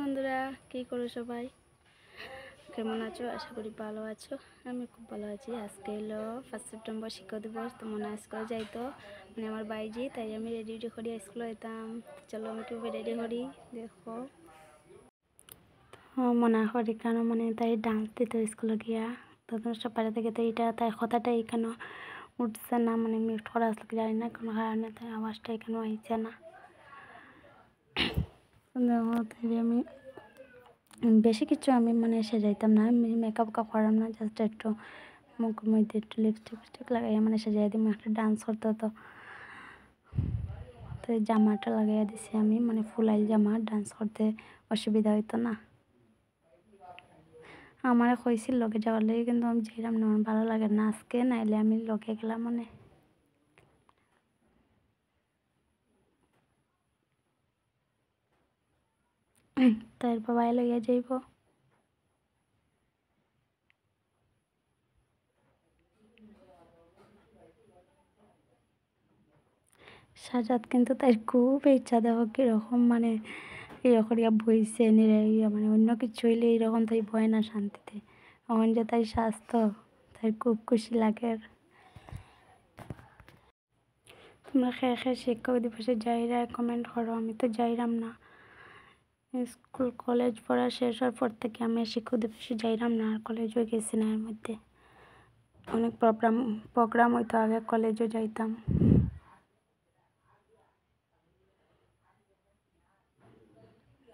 বন্ধুরা কি করো সবাই, কেমন আছো? আশা করি ভালো আছো। আমি খুব ভালো আছি। আজকে হলো 1 সেপ্টেম্বর শিক্ষক দিবস। তো মনে স্কুলে যাইতো মানে আমার বাইজি, তাই আমি রেডি করি স্কুলে যেতাম। চলো আমি কীভাবে রেডি করি দেখো। মনে করি কেন মানে তাই ডান্স দিত স্কুলে গিয়া, তখন সব পাড়া থেকে তো এইটা তাই কথাটা এখানে উঠছে না, মানে মিউট করা আসলে কি জানি না কোনো কারণে, তাই আওয়াজটা এখানে আইছে না। আমি বেশি কিছু আমি মানে সাজাইতাম না, আমি মেকআপ করাম না, জাস্ট একটু মুখের মধ্যে একটু লিপস্টিক লাগাইয়া মানে সাজাই দিই। একটা ডান্স করতে হতো, তো জামাটা লাগাইয়া দিছি আমি, মানে ফুলাইল জামা, ডান্স করতে অসুবিধা হইতো না। আমার কইছিল লগে যাওয়ার লাগে, কিন্তু আমি যাইলাম না, আমার ভালো লাগে না আজকে, নাইলে আমি লগে গেলাম মানে। তার বাবাই লইয়া যাইব। সাজাত কিন্তু তাই খুব ইচ্ছা, দেখো কীরকম মানে ইয়ে করিয়া বইছে নিরে, মানে অন্য কিছু হইলে এইরকম তাই বয় না শান্তিতে। এখন যে তাই স্বাস্থ্য তাই খুব খুশি লাগে। তোমরা খেয়ে খেয়ে শিক্ষক দিবসে যাইরা কমেন্ট করো, আমি তো যাইরাম না। স্কুল কলেজ পড়া শেষ হওয়ার পর থেকে আমি শিক্ষক দিবসে যাইরাম না, আর কলেজও গেছি না। এর মধ্যে অনেক প্রোগ্রাম হইতো, আগে কলেজও যাইতাম।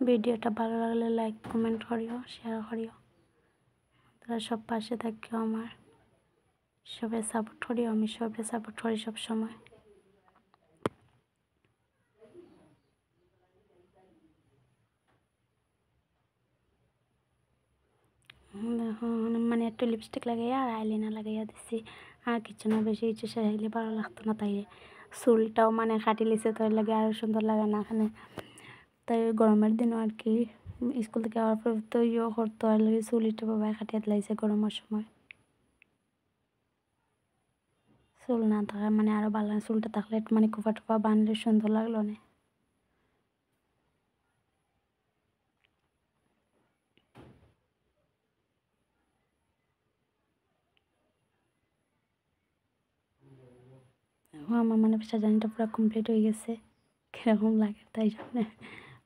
ভিডিওটা ভালো লাগলে লাইক কমেন্ট করিও, শেয়ার করিও। তারা সব পাশে থাকিও আমার, সবাই সাপোর্ট করিও, আমি সবাই সাপোর্ট করি সবসময়। দেখো মানে একটু লিপস্টিক লাগাইয়া আর আইলাইনার লাগাইয়া দিছি, আর কিছু না, বেশি কিছু সাজাইলে ভালো লাগতো না। তাই চুলটাও মানে কাটি লিছে, তাই লাগে আরও সুন্দর লাগে না এখানে। তাই গরমের দিনও আর কি স্কুল থেকে আওয়ার পর তো ইয়েও করতো, আর লাগে চুলটা বাবাই কাটিয়ে দিলাইছে গরমের সময়। চুল না থাকা মানে আরও ভালো, চুলটা থাকলে একটু মানে কুফা টুফা বানলে সুন্দর লাগলো না। আমার মানে সাজানিটা পুরো কমপ্লিট হয়ে গেছে, কীরকম লাগে তাই জন্য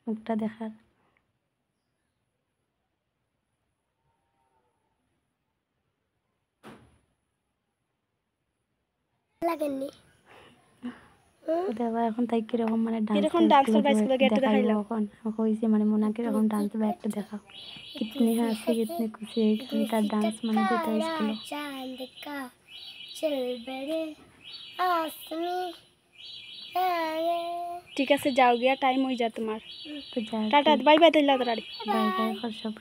মুখটা দেখার। লাগেননি দেবা এখন তাই কিরকম মানে কিরকম ডান্স করবা স্কুলে গিয়ে একটু দেখাইলাম। এখন হয়েছে মানে মোনা কিরকম ডান্স দেবা একটু দেখাও। কিতনি হাসি কিতনি খুশি এখানকার ডান্স মানে দিতে স্কুলে। चांद का चल बड़े आसमी ঠিক আছে, যাও গিয়া, টাইম হয়ে যায় তোমার। তো যাই, টাটা, বাই বাই, তাইলে তাড়াতাড়ি বাই বাই, সব